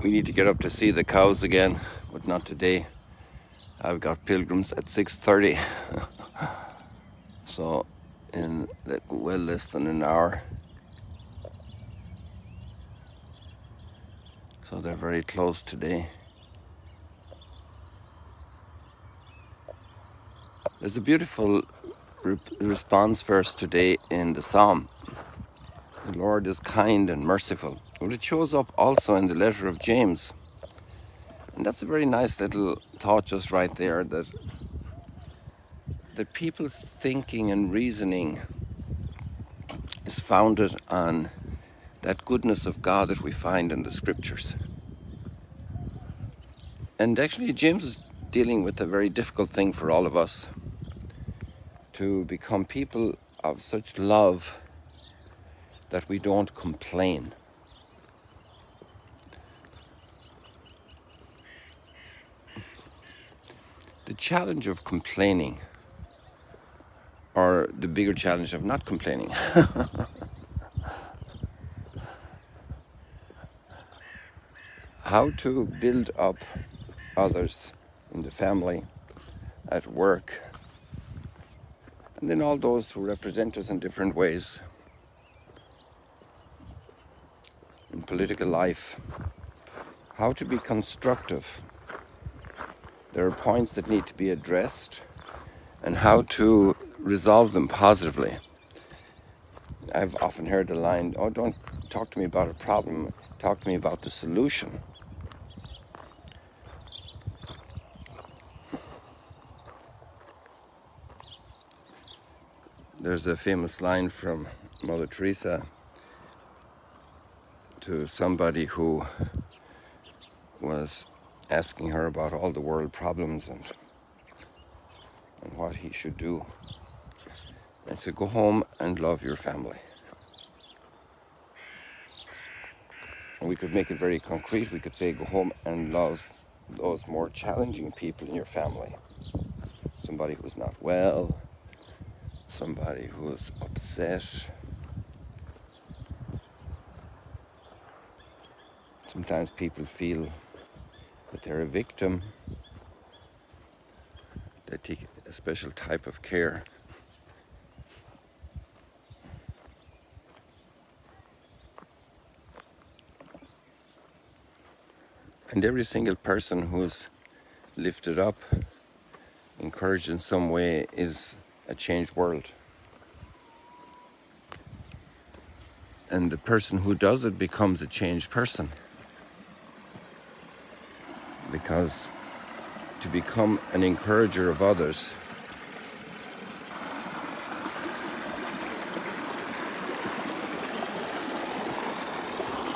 We need to get up to see the cows again, but not today. I've got pilgrims at 6:30, so in well less than an hour. So they're very close today. There's a beautiful response verse today in the Psalm. The Lord is kind and merciful. Well, it shows up also in the letter of James. And that's a very nice little thought just right there, that people's thinking and reasoning is founded on that goodness of God that we find in the scriptures. And actually, James is dealing with a very difficult thing for all of us, to become people of such love that we don't complain. The challenge of complaining, or the bigger challenge of not complaining, how to build up others in the family, at work, and then all those who represent us in different ways in political life. How to be constructive. There are points that need to be addressed, and how to resolve them positively. I've often heard the line, "Oh, don't talk to me about a problem, talk to me about the solution." There's a famous line from Mother Teresa to somebody who was asking her about all the world problems and what he should do. And said, "Go home and love your family." And we could make it very concrete. We could say, go home and love those more challenging people in your family. Somebody who's not well, somebody who's upset. Sometimes people feel that they're a victim. They take a special type of care. And every single person who's lifted up, encouraged in some way, is a changed world. And the person who does it becomes a changed person. Because to become an encourager of others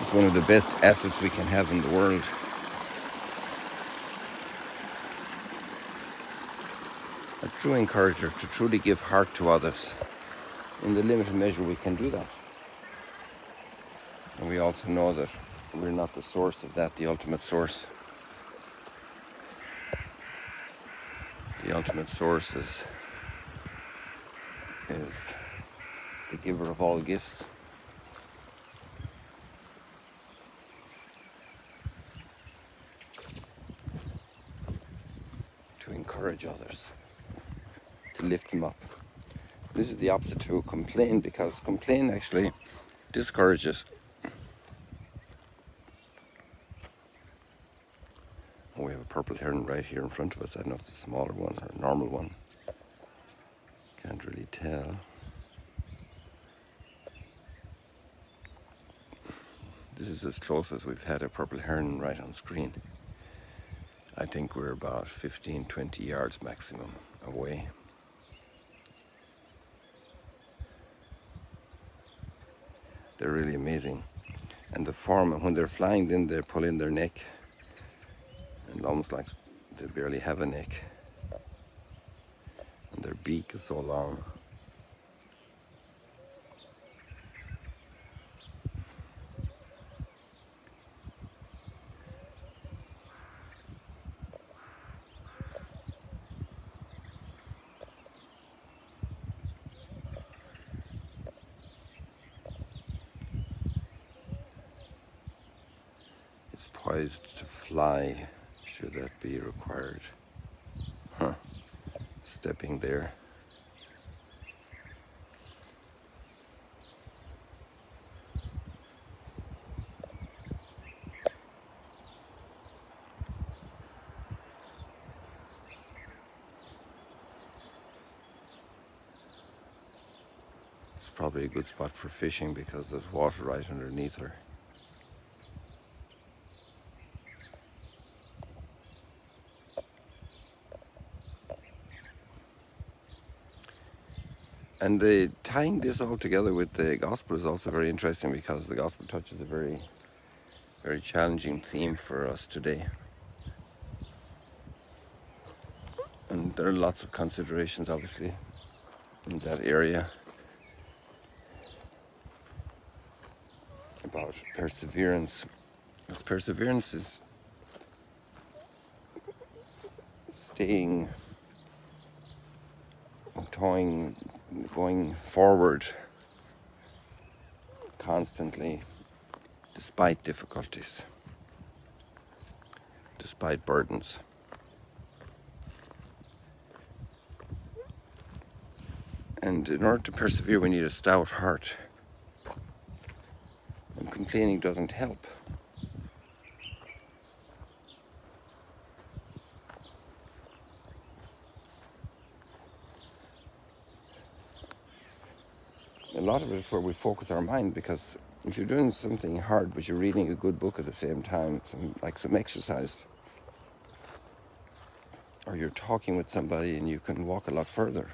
is one of the best assets we can have in the world. A true encourager, to truly give heart to others. In the limited measure we can do that. And we also know that we're not the source of that, the ultimate source. The ultimate source is the giver of all gifts. To encourage others, to lift them up. This is the opposite to complain, because complain actually discourages. Oh, we have a purple heron right here in front of us. I don't know if it's a smaller one or a normal one. Can't really tell. This is as close as we've had a purple heron right on screen. I think we're about 15-20 yards maximum away. They're really amazing. And the form, when they're flying, then they pull in their neck, and almost like they barely have a neck. And their beak is so long. It's poised to fly, should that be required. Huh. Stepping there. It's probably a good spot for fishing because there's water right underneath her. And tying this all together with the gospel is also very interesting, because the gospel touches a very, very challenging theme for us today. And there are lots of considerations, obviously, in that area about perseverance. Because perseverance is staying, going forward constantly, despite difficulties, despite burdens. And in order to persevere, we need a stout heart. And complaining doesn't help. A lot of it is where we focus our mind, because if you're doing something hard but you're reading a good book at the same time, some exercise, or you're talking with somebody and you can walk a lot further,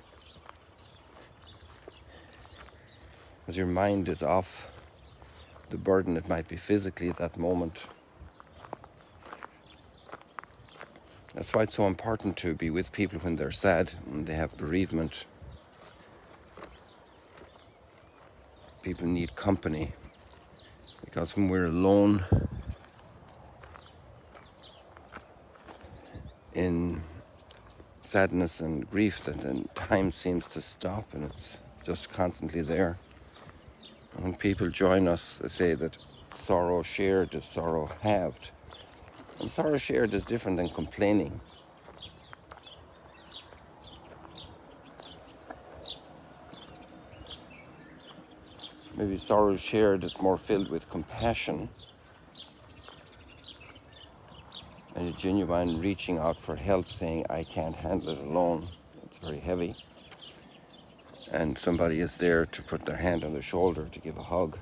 as your mind is off the burden it might be physically at that moment. That's why it's so important to be with people when they're sad and they have bereavement. People need company, because when we're alone in sadness and grief, then time seems to stop and it's just constantly there. And when people join us, they say that sorrow shared is sorrow halved. And sorrow shared is different than complaining. Maybe sorrow shared is more filled with compassion and a genuine reaching out for help, saying, I can't handle it alone. It's very heavy. And somebody is there to put their hand on the shoulder, to give a hug,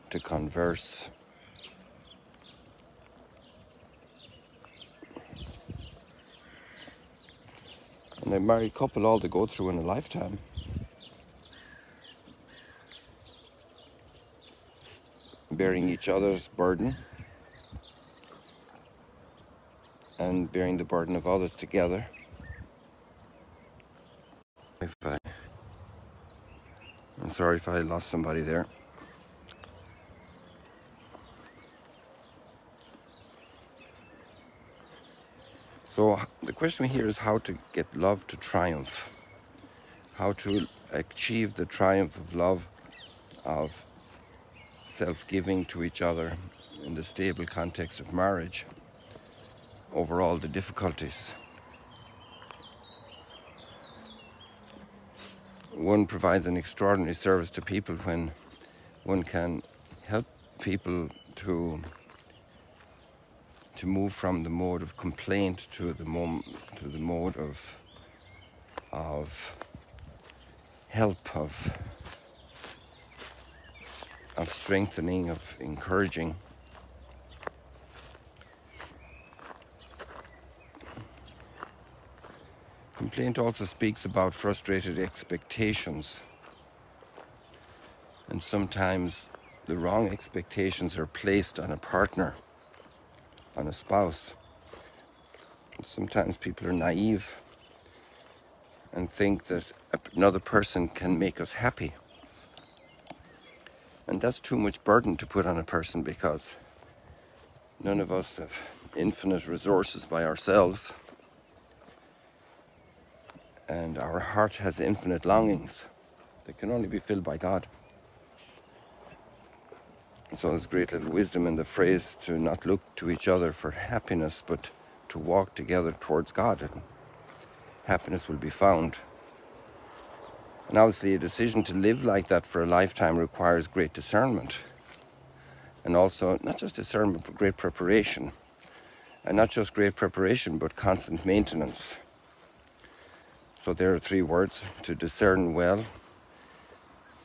to converse. And a married couple, all they go through in a lifetime. Bearing each other's burden and bearing the burden of others together. I'm sorry if I lost somebody there. So the question here is how to get love to triumph. How to achieve the triumph of love, of self-giving to each other in the stable context of marriage over all the difficulties. One provides an extraordinary service to people when one can help people to move from the mode of complaint to the mode of help, of strengthening, of encouraging. Complaint also speaks about frustrated expectations, and sometimes the wrong expectations are placed on a partner, on a spouse. And sometimes people are naive and think that another person can make us happy. And that's too much burden to put on a person, because none of us have infinite resources by ourselves. And our heart has infinite longings that can only be filled by God. So there's great little wisdom in the phrase to not look to each other for happiness, but to walk together towards God, and happiness will be found. And obviously a decision to live like that for a lifetime requires great discernment. And also not just discernment, but great preparation. And not just great preparation, but constant maintenance. So there are 3 words: to discern well.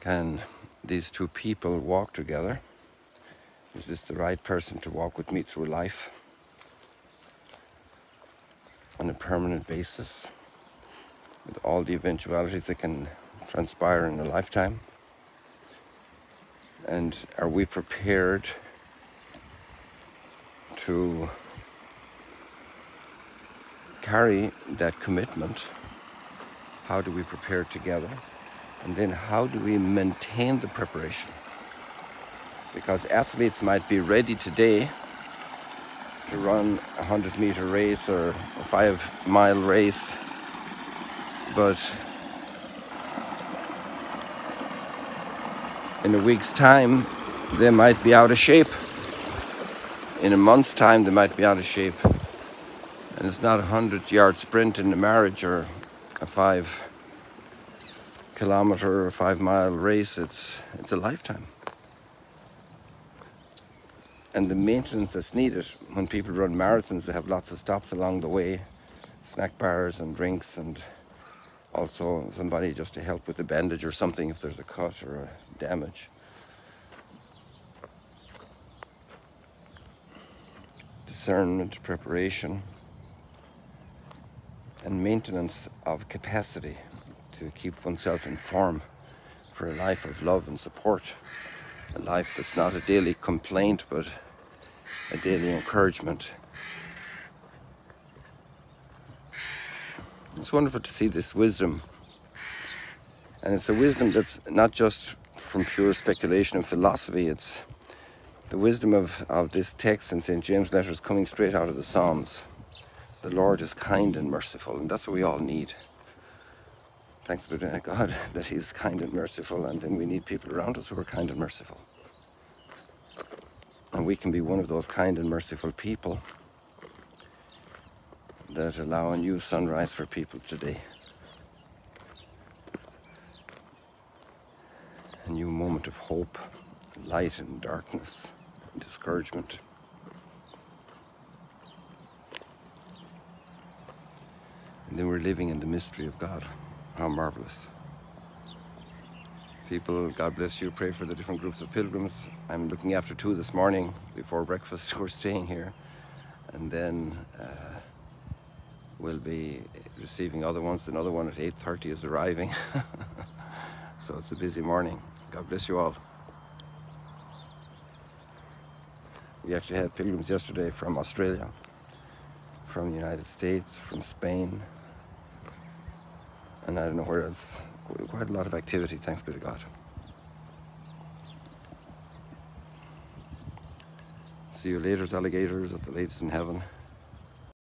Can these 2 people walk together? Is this the right person to walk with me through life on a permanent basis, with all the eventualities that can transpire in a lifetime? And are we prepared to carry that commitment? How do we prepare together? And then how do we maintain the preparation? Because athletes might be ready today to run a 100-meter race or a 5-mile race, but in a week's time they might be out of shape. In a month's time they might be out of shape. And it's not a 100-yard sprint in a marriage or a 5-kilometer or 5-mile race. It's a lifetime. And the maintenance that's needed, when people run marathons, they have lots of stops along the way, snack bars and drinks, and also somebody just to help with the bandage or something if there's a cut or a damage. Discernment, preparation, and maintenance of capacity to keep oneself in form for a life of love and support. A life that's not a daily complaint, but a daily encouragement. It's wonderful to see this wisdom. And it's a wisdom that's not just from pure speculation and philosophy. It's the wisdom of this text in St. James' letters coming straight out of the Psalms. The Lord is kind and merciful, and that's what we all need. Thanks be to God that He's kind and merciful, and then we need people around us who are kind and merciful. And we can be one of those kind and merciful people that allow a new sunrise for people today. A new moment of hope, light in darkness, and discouragement. And then we're living in the mystery of God. How marvelous. People, God bless you, pray for the different groups of pilgrims. I'm looking after 2 this morning before breakfast. We're staying here. And then we'll be receiving other ones. Another one at 8:30 is arriving. So it's a busy morning. God bless you all. We actually had pilgrims yesterday from Australia, from the United States, from Spain, and I don't know where else. Quite a lot of activity, thanks be to God. See you later, alligators, at the latest in heaven.